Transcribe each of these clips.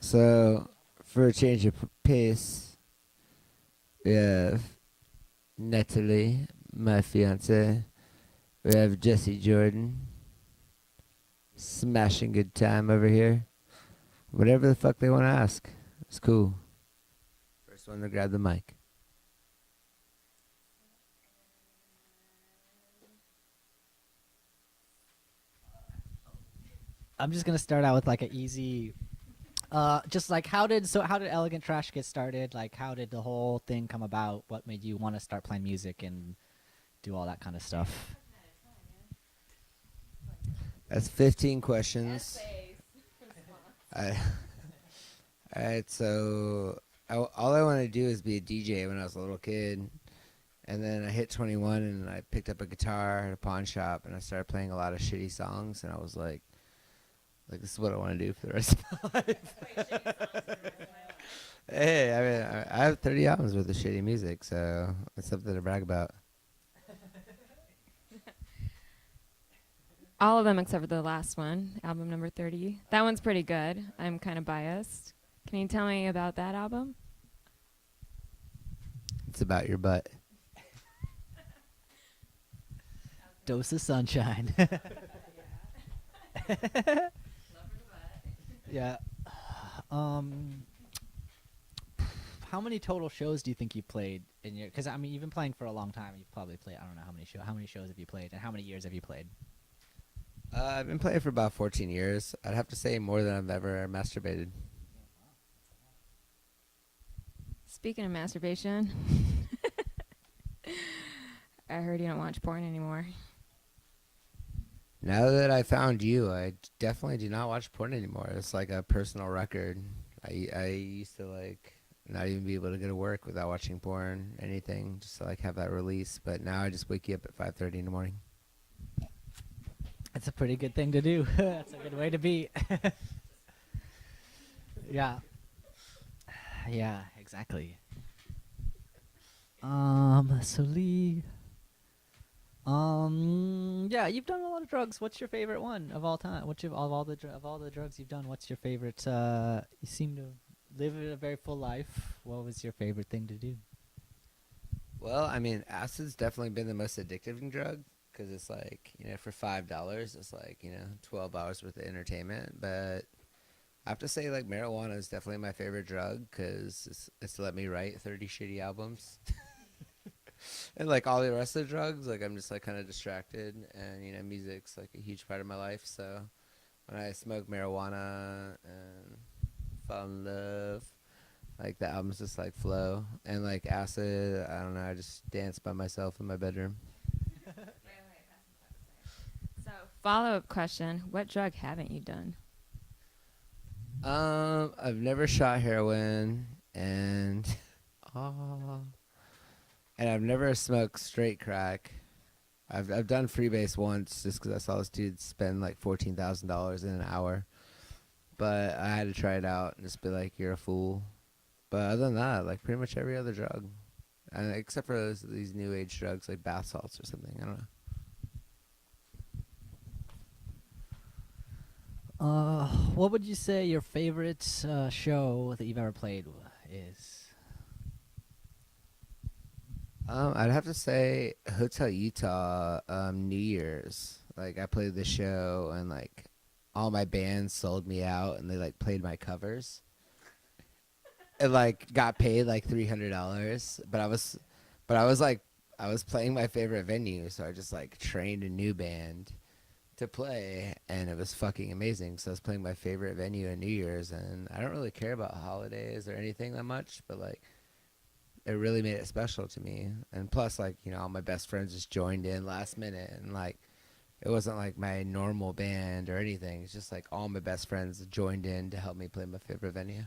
So, for a change of pace, we have Nathalie, my fiance. We have Jessie Jordan, smashing good time over here. Whatever the fuck they want to ask, it's cool. First one to grab the mic. I'm just gonna start out with like an easy, just like how did Elegant Trash get started? Like how did the whole thing come about? What made you want to start playing music and do all that kind of stuff? That's 15 questions. I, Alright, so all I wanted to do is be a DJ when I was a little kid. And then I hit 21 and I picked up a guitar at a pawn shop and I started playing a lot of shitty songs. And I was like this is what I want to do for the rest of my life. Hey, I mean, I have 30 albums worth of shitty music, so it's something to brag about. All of them except for the last one, album number 30. That one's pretty good. I'm kind of biased. Can you tell me about that album? It's about your butt. Dose of sunshine. Yeah. How many total shows do you think you played in your? Because I mean, you've been playing for a long time. You've probably played. I don't know how many shows. How many shows have you played, and how many years have you played? I've been playing for about 14 years. I'd have to say more than I've ever masturbated. Speaking of masturbation, I heard you don't watch porn anymore. Now that I found you, I definitely do not watch porn anymore. It's like a personal record. I used to like not even be able to go to work without watching porn, anything, just to like have that release. But now I just wake you up at 5:30 in the morning. That's a pretty good thing to do. That's a good way to be. Yeah. Yeah, exactly. So Lee. Yeah, you've done a lot of drugs. What's your favorite one of all time? Of all the drugs you've done, what's your favorite? You seem to live a very full life. What was your favorite thing to do? Well, I mean, acid's definitely been the most addictive drug because it's like, for $5, it's like, 12 hours worth of entertainment. But I have to say, like, marijuana is definitely my favorite drug because it's let me write 30 shitty albums. And like all the rest of the drugs, like I'm just like kind of distracted, and music's like a huge part of my life. So when I smoke marijuana and fall in love, like the albums just like flow. And like acid, I don't know, I just dance by myself in my bedroom. So, follow-up question, what drug haven't you done? I've never shot heroin, and and I've never smoked straight crack. I've done freebase once just because I saw this dude spend like $14,000 in an hour. But I had to try it out and just be like, you're a fool. But other than that, like pretty much every other drug. And except for these new age drugs like bath salts or something. I don't know. What would you say your favorite show that you've ever played is? I'd have to say Hotel Utah, New Year's. Like I played the show and like all my bands sold me out and they like played my covers. And like got paid like $300, but I was playing my favorite venue, so I just like trained a new band to play, and it was fucking amazing. So I was playing my favorite venue in New Year's, and I don't really care about holidays or anything that much, but like it really made it special to me. And plus, like, all my best friends just joined in last minute, and like it wasn't like my normal band or anything. It's just like all my best friends joined in to help me play my favorite venue.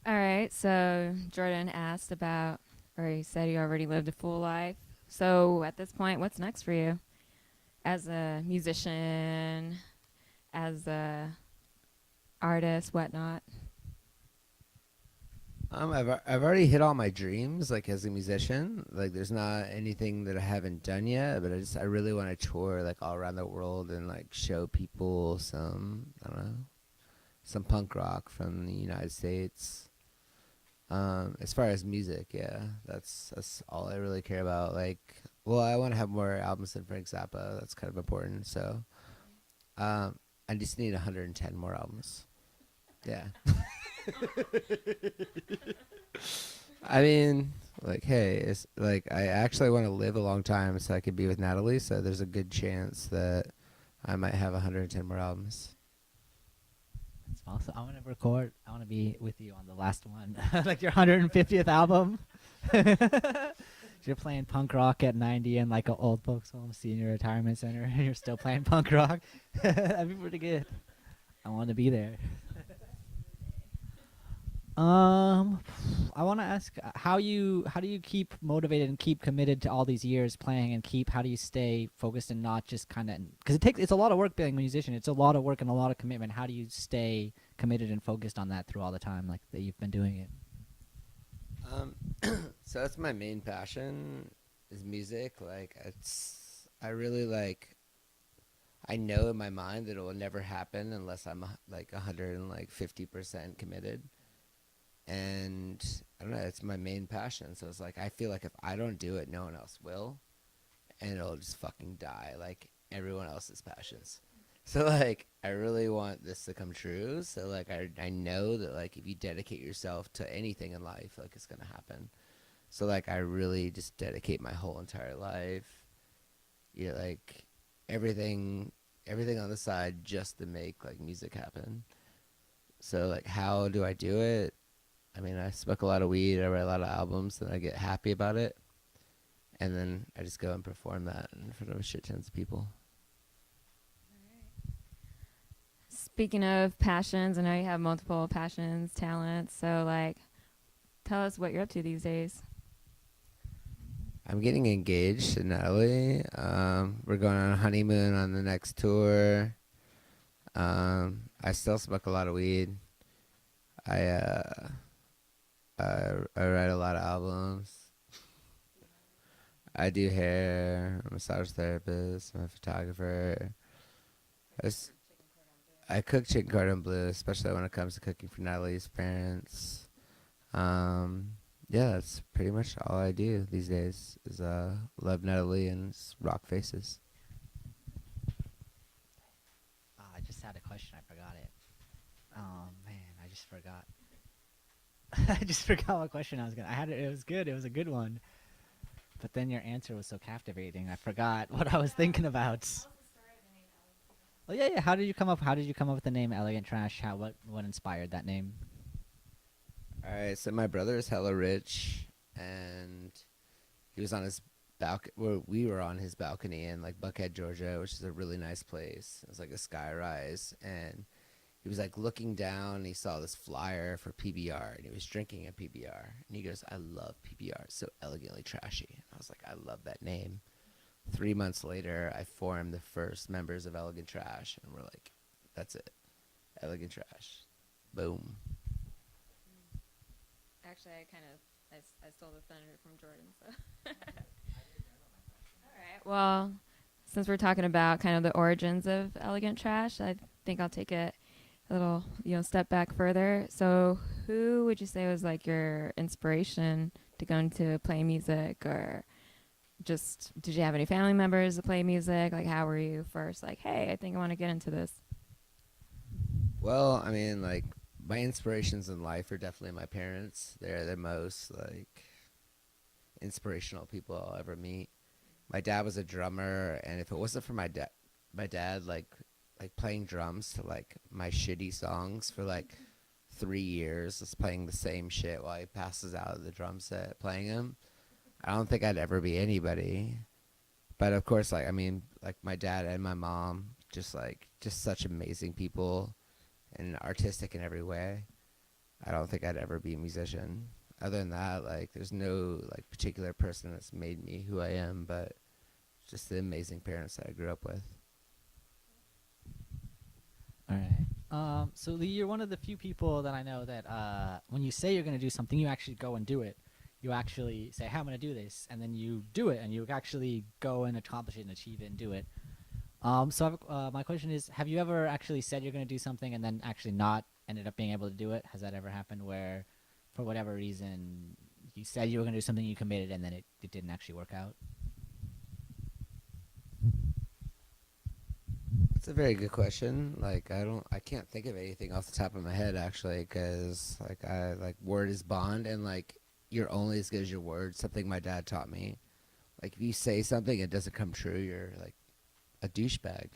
All right, so Jordan asked about, or he said you already lived a full life. So at this point, what's next for you? As a musician, as a artist, whatnot? I've already hit all my dreams, like as a musician. Like there's not anything that I haven't done yet, but I really want to tour like all around the world and like show people some, I don't know, some punk rock from the United States. As far as music, yeah, that's all I really care about. Like, well, I want to have more albums than Frank Zappa. That's kind of important. So, I just need 110 more albums. Yeah. I mean, like, hey, it's like I actually want to live a long time so I could be with Natalie. So there's a good chance that I might have 110 more albums. That's awesome. I want to record. I want to be with you on the last one, like your 150th album. You're playing punk rock at 90 in like an old folks home, senior retirement center, and you're still playing punk rock. That'd be pretty good. I want to be there. I want to ask how do you keep motivated and keep committed to all these years playing and how do you stay focused and not just kind of, because it's a lot of work being a musician. It's a lot of work and a lot of commitment. How do you stay committed and focused on that through all the time like that you've been doing it? So that's my main passion is music. Like I really like. I know in my mind that it will never happen unless I'm like 150% committed. And I don't know, it's my main passion. So it's like I feel like if I don't do it, no one else will, and it'll just fucking die like everyone else's passions. So like I really want this to come true. So like I know that like if you dedicate yourself to anything in life, like it's gonna happen. So like I really just dedicate my whole entire life, like everything on the side just to make like music happen. So like how do I do it? I mean, I smoke a lot of weed, I write a lot of albums, and I get happy about it. And then I just go and perform that in front of shit tons of people. Speaking of passions, I know you have multiple passions, talents. So, like, tell us what you're up to these days. I'm getting engaged to Natalie. We're going on a honeymoon on the next tour. I still smoke a lot of weed. I write a lot of albums. I do hair. I'm a massage therapist. I'm a photographer. I cook chicken cordon bleu, especially when it comes to cooking for Natalie's parents. Yeah, that's pretty much all I do these days is love Natalie and rock faces. I just had a question. I forgot it. Oh man, I just forgot. I just forgot what question I was gonna. I had it. It was good. It was a good one. But then your answer was so captivating. I forgot what I was thinking about. Oh yeah, yeah. How did you come up? How did you come up with the name Elegant Trash? What inspired that name? All right, so my brother is hella rich, and he was on his balcony. Well, we were on his balcony in like Buckhead, Georgia, which is a really nice place. It was like a sky rise, and he was like looking down and he saw this flyer for PBR and he was drinking a PBR and he goes, I love PBR, it's so elegantly trashy. And I was like, I love that name. 3 months later, I formed the first members of Elegant Trash and we're like, that's it. Elegant Trash. Boom. Actually, I stole the thunder from Jordan. So. All right. Well, since we're talking about kind of the origins of Elegant Trash, I think I'll take it a little, step back further. So who would you say was like your inspiration to go into playing music, or just did you have any family members that play music? Like how were you first like, hey, I think I want to get into this? Well, I mean, like my inspirations in life are definitely my parents. They're the most like inspirational people I'll ever meet. My dad was a drummer, and if it wasn't for my dad like playing drums to like my shitty songs for like 3 years, just playing the same shit while he passes out of the drum set playing them, I don't think I'd ever be anybody. But of course, like I mean, like my dad and my mom, just such amazing people and artistic in every way. I don't think I'd ever be a musician. Other than that, like there's no like particular person that's made me who I am, but just the amazing parents that I grew up with. All right. So Lee, you're one of the few people that I know that when you say you're going to do something, you actually go and do it. You actually say, hey, I'm going to do this, and then you do it, and you actually go and accomplish it and achieve it and do it. So my question is, have you ever actually said you're going to do something and then actually not ended up being able to do it? Has that ever happened where, for whatever reason, you said you were going to do something, you committed, and then it didn't actually work out? It's a very good question. Like I can't think of anything off the top of my head actually, because like I like word is bond, and like you're only as good as your word. Something my dad taught me. Like if you say something, it doesn't come true. You're like a douchebag.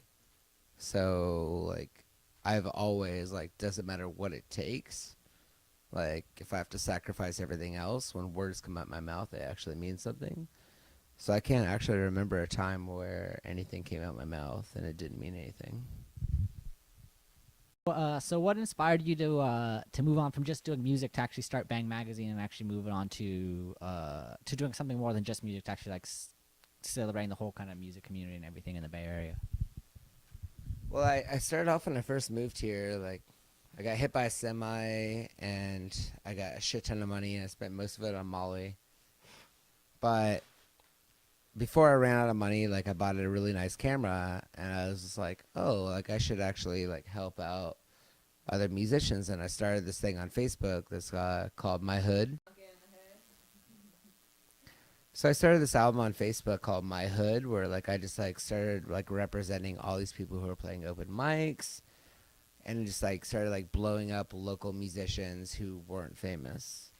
So like I've always like doesn't matter what it takes. Like if I have to sacrifice everything else, when words come out my mouth, they actually mean something. So I can't actually remember a time where anything came out my mouth and it didn't mean anything. So what inspired you to move on from just doing music to actually start Bang Magazine and actually moving on to doing something more than just music, to actually like celebrating the whole kind of music community and everything in the Bay Area? Well, I started off when I first moved here. Like, I got hit by a semi and I got a shit ton of money and I spent most of it on Molly. But before I ran out of money, like I bought a really nice camera and I was just like, oh, like I should actually like help out other musicians. And I started this thing on Facebook that's called My Hood. So I started this album on Facebook called My Hood, where like I just like started like representing all these people who are playing open mics, and just like started like blowing up local musicians who weren't famous.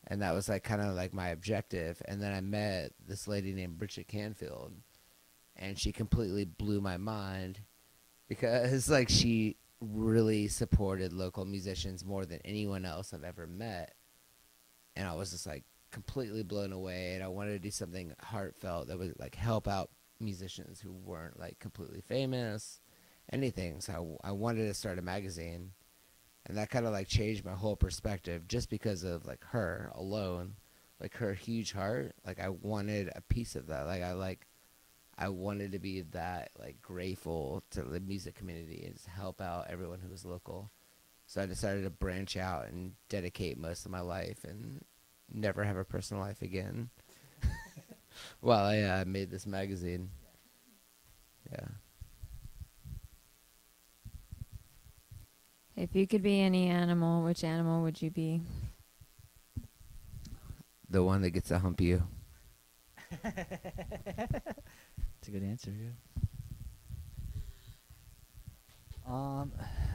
And that was like kind of like my objective. And then I met this lady named Bridget Canfield, and she completely blew my mind because like she really supported local musicians more than anyone else I've ever met. And I was just like completely blown away, and I wanted to do something heartfelt that would like help out musicians who weren't like completely famous, anything. So I wanted to start a magazine, and that kind of like changed my whole perspective just because of like her alone, like her huge heart. Like I wanted a piece of that. I wanted to be that like grateful to the music community and just help out everyone who was local. So I decided to branch out and dedicate most of my life and never have a personal life again. Well, I made this magazine. Yeah. If you could be any animal, which animal would you be? The one that gets to hump you. It's a good answer, yeah.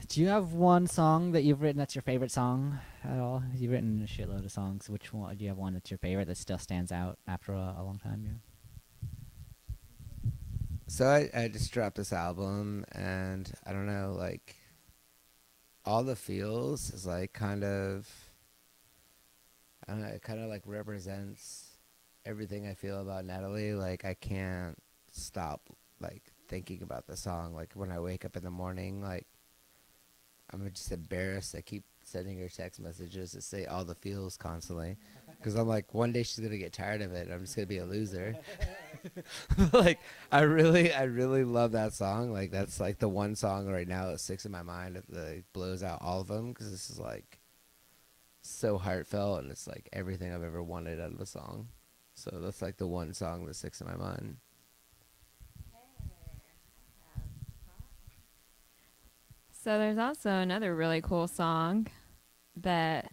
Do you have one song that you've written that's your favorite song at all? You've written a shitload of songs. Which one do you have one that's your favorite that still stands out after a long time? Yeah. So I just dropped this album, and I don't know, like all the feels is like kind of, I don't know, it kind of like represents everything I feel about Nathalie. Like I can't stop like thinking about the song. Like when I wake up in the morning, like I'm just embarrassed. I keep sending her text messages that say all the feels constantly, because I'm like, one day she's gonna get tired of it and I'm just gonna be a loser. Like I really love that song. Like that's like the one song right now that sticks in my mind that blows out all of them, because this is like so heartfelt and it's like everything I've ever wanted out of a song. So that's like the one song that sticks in my mind. So there's also another really cool song that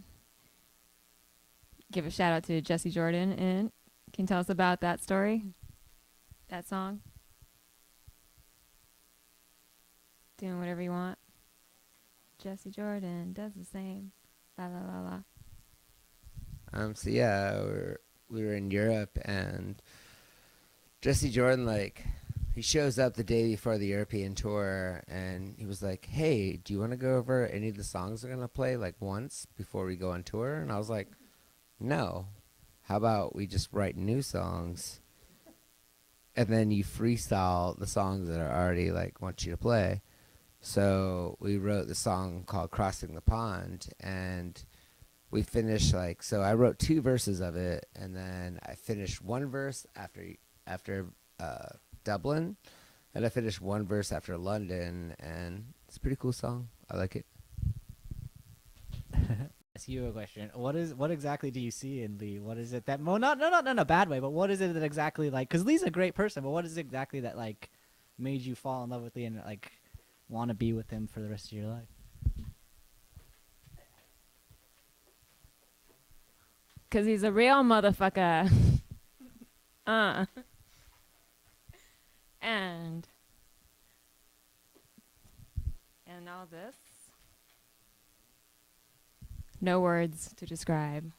give a shout out to Jessie Jordan in. Can you tell us about that story? That song? Doing whatever you want. Jessie Jordan does the same. La la la la. So yeah, we were in Europe, and Jesse Jordan, like, he shows up the day before the European tour, and he was like, hey, do you want to go over any of the songs we're going to play, like, once before we go on tour? And I was like, no. How about we just write new songs, and then you freestyle the songs that I already, like, want you to play? So we wrote the song called Crossing the Pond, and we finished, like, so I wrote 2 verses of it, and then I finished 1 verse after Dublin, and I finished 1 verse after London, and it's a pretty cool song. I like it. Ask you a question. What exactly do you see in Lee? What is it that not in a bad way, but what is it that exactly, like, because Lee's a great person, but what is it exactly that like made you fall in love with Lee and like want to be with him for the rest of your life? 'cause he's a real motherfucker. uh. And all this. No words to describe.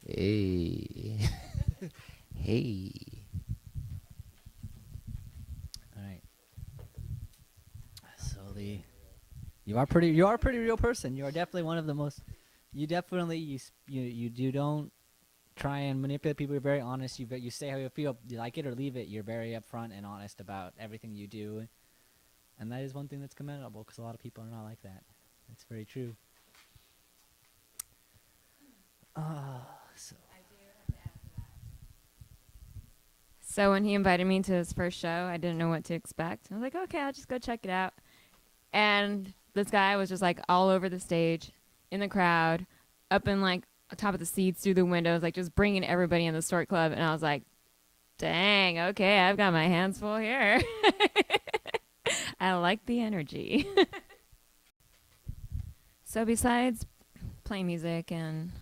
Hey. Hey. All right. So you are a pretty real person. You are definitely one of the most. You definitely you don't try and manipulate people. You're very honest. You say how you feel. You like it or leave it. You're very upfront and honest about everything you do, and that is one thing that's commendable because a lot of people are not like that. That's very true. So So when he invited me to his first show, I didn't know what to expect. I was like, okay, I'll just go check it out. And this guy was just like all over the stage, in the crowd, up in like top of the seats, through the windows, like just bringing everybody in the Stork Club. And I was like, dang, okay, I've got my hands full here. I like the energy. So besides playing music and,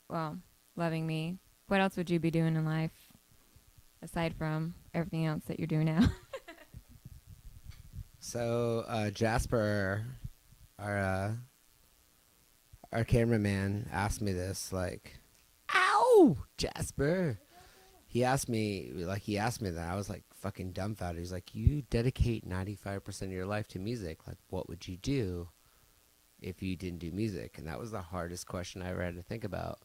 well, loving me, what else would you be doing in life aside from everything else that you're doing now? So Jasper, our cameraman, asked me this, like, "Ow, Jasper." He asked me that. I was like fucking dumbfounded. He's like, "You dedicate 95% of your life to music. Like, what would you do if you didn't do music?" And that was the hardest question I ever had to think about.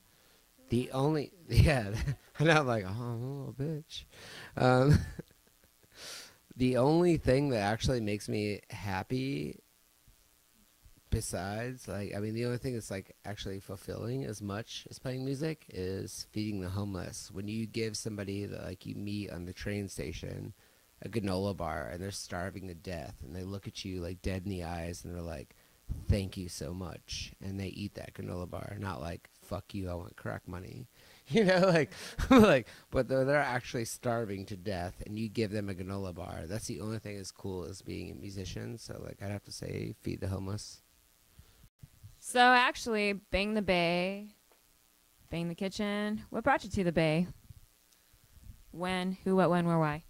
Yeah, and I'm like, oh, I'm a little bitch. The only thing that actually makes me happy, besides, like, I mean, the only thing that's like actually fulfilling as much as playing music is feeding the homeless. When you give somebody that like you meet on the train station a granola bar and they're starving to death and they look at you like dead in the eyes and they're like, "Thank you so much," and they eat that granola bar, not like, "Fuck you, I want crack money." Like, but they're actually starving to death, and you give them a granola bar. That's the only thing as cool as being a musician. So, like, I'd have to say, feed the homeless. So actually, Bang the Bay, Bang the Kitchen. What brought you to the Bay? When, who, what, when, where, why?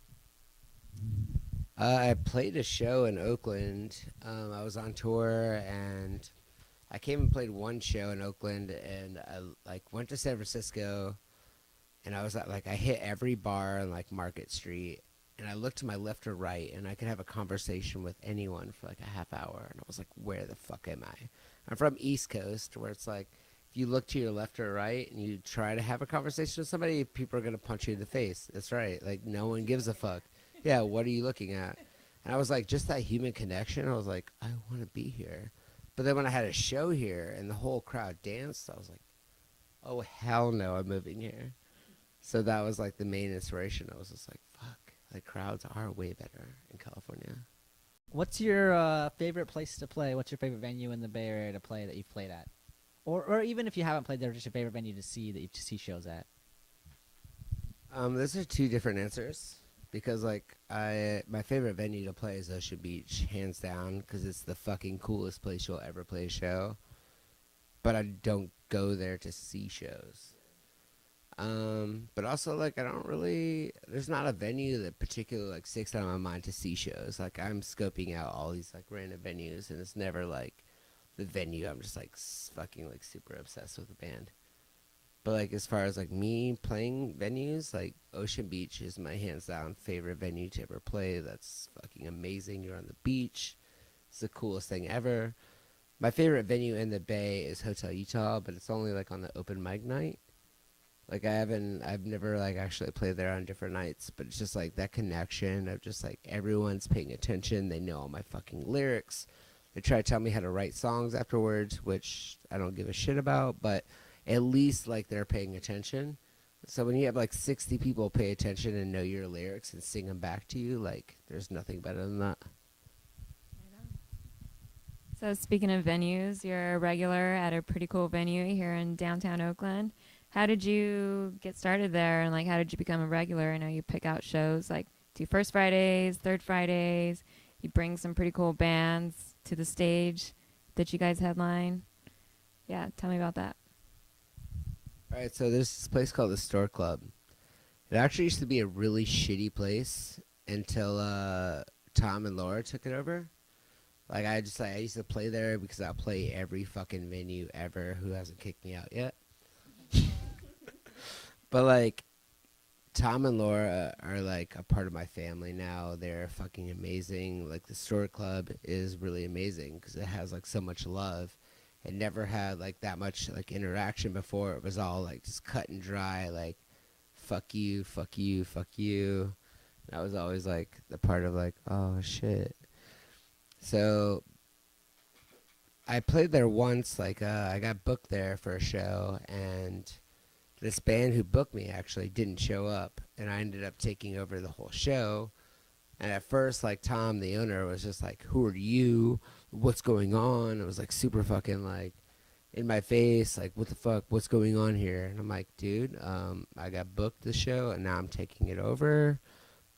I played a show in Oakland. I was on tour, and I came and played one show in Oakland, and I like went to San Francisco, and I was at like I hit every bar on like Market Street, and I looked to my left or right, and I could have a conversation with anyone for like a half hour, and I was like, "Where the fuck am I?" I'm from East Coast, where it's like if you look to your left or right and you try to have a conversation with somebody, people are gonna punch you in the face. That's right. Like no one gives a fuck. Yeah, what are you looking at? And I was like, just that human connection. I was like, I want to be here. But then when I had a show here and the whole crowd danced, I was like, oh, hell no, I'm moving here. So that was like the main inspiration. I was just like, fuck, like crowds are way better in California. what's your favorite place to play? What's your favorite venue in the Bay Area to play that you've played at? Or even if you haven't played there, just your favorite venue to see that you see shows at? Those are two different answers. Because like my favorite venue to play is Ocean Beach, hands down, because it's the fucking coolest place you'll ever play a show. But I don't go there to see shows. But also like I don't really. There's not a venue that particularly like sticks out in my mind to see shows. Like I'm scoping out all these like random venues, and it's never like the venue I'm just like fucking like super obsessed with the band. But like as far as like me playing venues, like Ocean Beach is my hands down favorite venue to ever play. That's fucking amazing. You're on the beach. It's the coolest thing ever. My favorite venue in the Bay is Hotel Utah, but it's only like on the open mic night. Like I've never like actually played there on different nights, but it's just like that connection of just like everyone's paying attention. They know all my fucking lyrics. They try to tell me how to write songs afterwards, which I don't give a shit about, but at least like they're paying attention. So when you have like 60 people pay attention and know your lyrics and sing them back to you, like there's nothing better than that. So speaking of venues, you're a regular at a pretty cool venue here in downtown Oakland. How did you get started there, and like how did you become a regular? I know you pick out shows like do First Fridays, Third Fridays. You bring some pretty cool bands to the stage that you guys headline. Yeah, tell me about that. All right, so there's this place called the Store Club. It actually used to be a really shitty place until Tom and Laura took it over. Like I used to play there because I'll play every fucking venue ever. Who hasn't kicked me out yet? But like Tom and Laura are like a part of my family now. They're fucking amazing. Like the Store Club is really amazing because it has like so much love. It never had like that much like interaction before. It was all like just cut and dry, like fuck you, fuck you, fuck you. And I was always like the part of like, oh shit. So I played there once. Like I got booked there for a show, and this band who booked me actually didn't show up, and I ended up taking over the whole show. And at first, like Tom, the owner, was just like, "Who are you? What's going on?" It was like super fucking like in my face, like, "What the fuck? What's going on here?" And I'm like, "Dude, I got booked the show, and now I'm taking it over.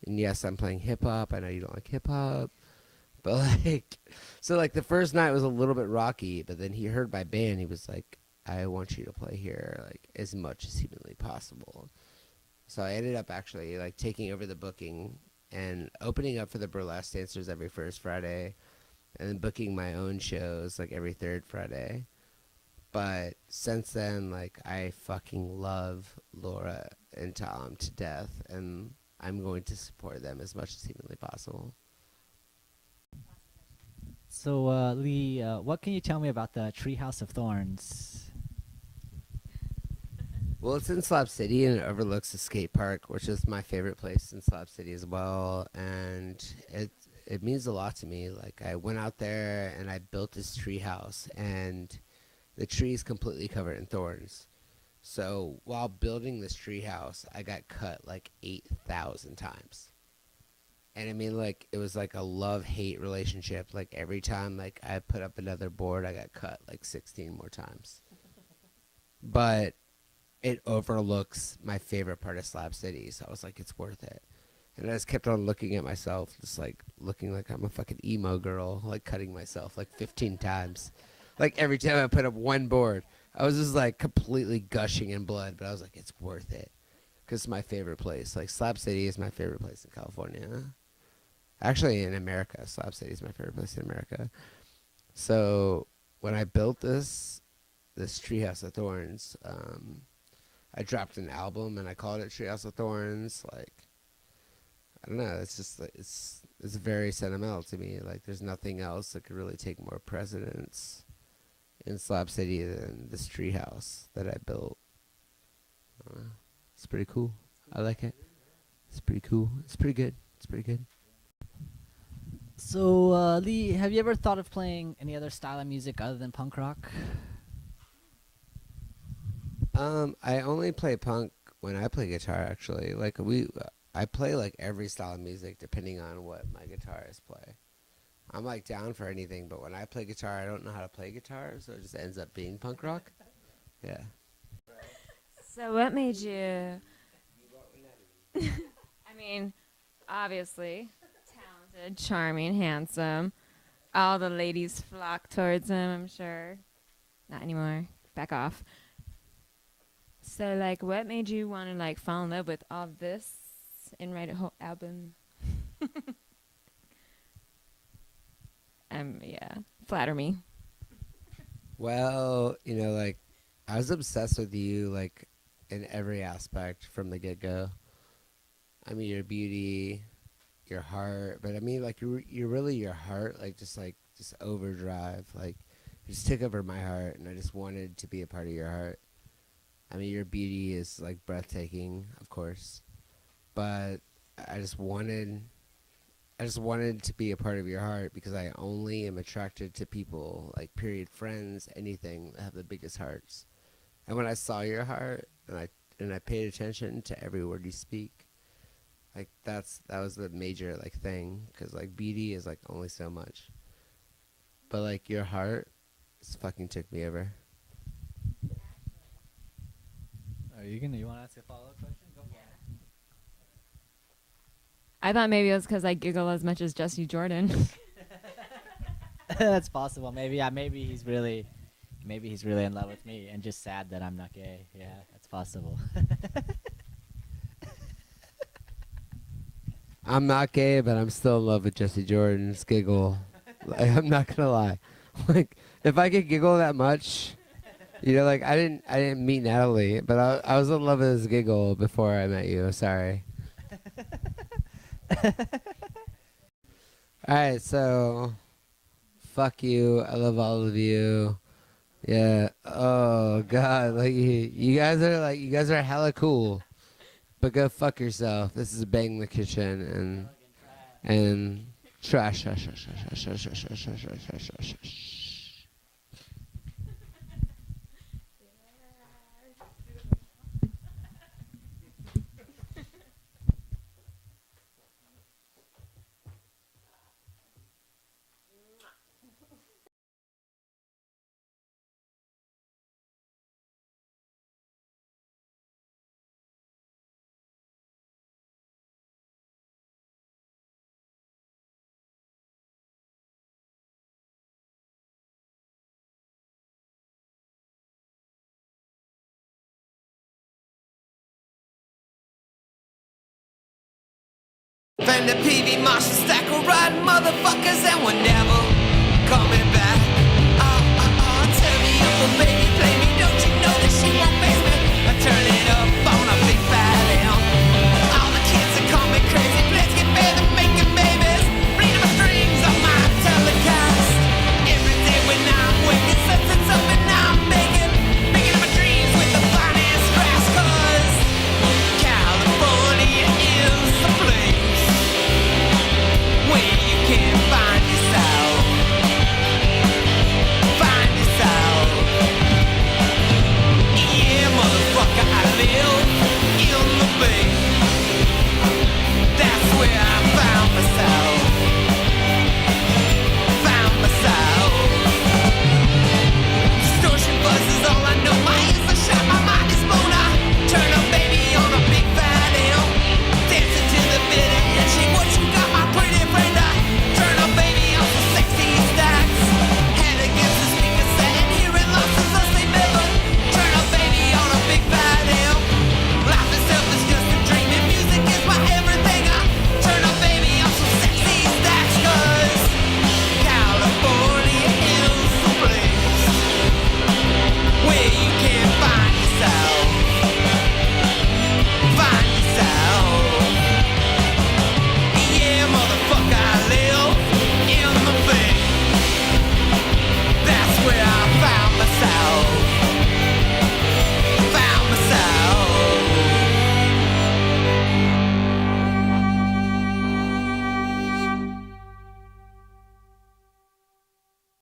And yes, I'm playing hip hop. I know you don't like hip hop, but like, so like the first night was a little bit rocky, but then he heard my band. He was like, "I want you to play here like as much as humanly possible." So I ended up actually like taking over the booking and opening up for the burlesque dancers every first Friday, and then booking my own shows like every third Friday. But since then, like I fucking love Laura and Tom to death, and I'm going to support them as much as humanly possible. So, Lee, what can you tell me about the Treehouse of Thorns? Well, it's in Slab City and it overlooks the skate park, which is my favorite place in Slab City as well. And it means a lot to me. Like I went out there and I built this tree house, and the tree is completely covered in thorns. So while building this tree house, I got cut like 8,000 times. And I mean, like it was like a love-hate relationship. Like every time like I put up another board, I got cut like 16 more times. But it overlooks my favorite part of Slab City, so I was like, it's worth it. And I just kept on looking at myself, just like looking like I'm a fucking emo girl, like cutting myself like 15 times. Like every time I put up one board, I was just like completely gushing in blood, but I was like, it's worth it. Because it's my favorite place. Like Slab City is my favorite place in California. Actually, in America, Slab City is my favorite place in America. So when I built this Treehouse of Thorns, I dropped an album and I called it Treehouse of Thorns. Like, I don't know. It's just like, it's very sentimental to me. Like, there's nothing else that could really take more precedence in Slab City than this treehouse that I built. I don't know. It's pretty cool. I like it. It's pretty cool. It's pretty good. It's pretty good. So, Lee, have you ever thought of playing any other style of music other than punk rock? I only play punk when I play guitar. Actually, like I play like every style of music depending on what my guitarists play. I'm like down for anything, but when I play guitar, I don't know how to play guitar, so it just ends up being punk rock. Yeah. So what made you? I mean, obviously, talented, charming, handsome. All the ladies flock towards him, I'm sure. Not anymore. Back off. So, like, what made you want to, like, fall in love with all this and write a whole album? Yeah, flatter me. Well, you know, like I was obsessed with you, like in every aspect from the get go. I mean, your beauty, your heart, but I mean, like you're really your heart, like just overdrive, like you just took over my heart, and I just wanted to be a part of your heart. I mean, your beauty is like breathtaking, of course, but I just wanted I just wanted to be a part of your heart because I only am attracted to people, like period, friends, anything that have the biggest hearts. And when I saw your heart and I paid attention to every word you speak, like that was the major like thing, because like beauty is like only so much, but like your heart just fucking took me over. You want to ask a follow-up question? Go for it. I thought maybe it was because I giggle as much as Jessie Jordan. That's possible. Maybe, yeah, maybe he's really in love with me and just sad that I'm not gay. Yeah, that's possible. I'm not gay, but I'm still in love with Jesse Jordan's giggle. Like, I'm not gonna lie. Like, if I could giggle that much, you know, like I didn't meet Natalie, but I was in love with his giggle before I met you. Sorry. All right, so fuck you. I love all of you. Yeah. Oh God, like you guys are hella cool, but go fuck yourself. This is Bang the Kitchen and trash. Fender PV Marshall stack of riding motherfuckers, and we're never